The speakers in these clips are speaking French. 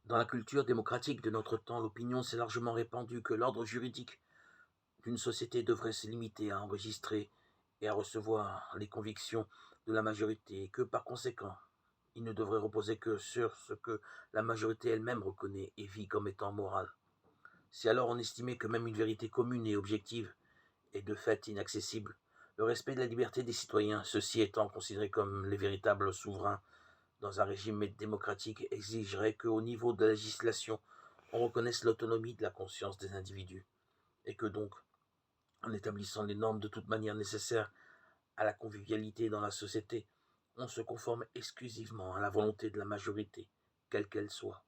Dans la culture démocratique de notre temps, l'opinion s'est largement répandue que l'ordre juridique d'une société devrait se limiter à enregistrer et à recevoir les convictions de la majorité, et que par conséquent, il ne devrait reposer que sur ce que la majorité elle-même reconnaît et vit comme étant moral. Si alors on estimait que même une vérité commune et objective est de fait inaccessible, le respect de la liberté des citoyens, ceux-ci étant considérés comme les véritables souverains dans un régime démocratique, exigerait qu'au niveau de la législation, on reconnaisse l'autonomie de la conscience des individus, et que donc, en établissant les normes de toute manière nécessaires à la convivialité dans la société, on se conforme exclusivement à la volonté de la majorité, quelle qu'elle soit.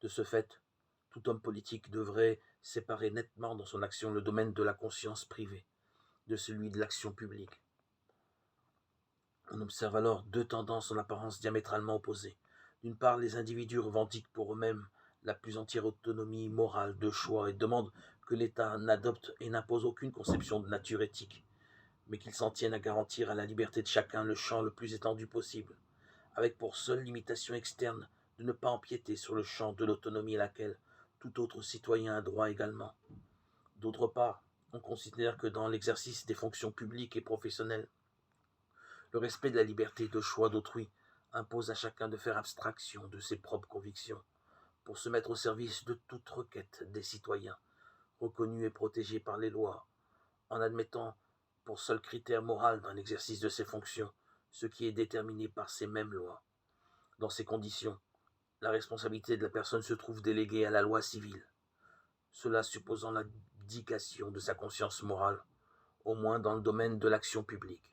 De ce fait, tout homme politique devrait séparer nettement dans son action le domaine de la conscience privée de celui de l'action publique. On observe alors deux tendances en apparence diamétralement opposées. D'une part, les individus revendiquent pour eux-mêmes la plus entière autonomie morale de choix et demandent que l'État n'adopte et n'impose aucune conception de nature éthique, mais qu'il s'en tienne à garantir à la liberté de chacun le champ le plus étendu possible, avec pour seule limitation externe de ne pas empiéter sur le champ de l'autonomie à laquelle tout autre citoyen a droit également. D'autre part, on considère que dans l'exercice des fonctions publiques et professionnelles, le respect de la liberté de choix d'autrui impose à chacun de faire abstraction de ses propres convictions pour se mettre au service de toute requête des citoyens, reconnus et protégés par les lois, en admettant pour seul critère moral dans l'exercice de ses fonctions ce qui est déterminé par ces mêmes lois. Dans ces conditions, la responsabilité de la personne se trouve déléguée à la loi civile, cela supposant l'abdication de sa conscience morale, au moins dans le domaine de l'action publique.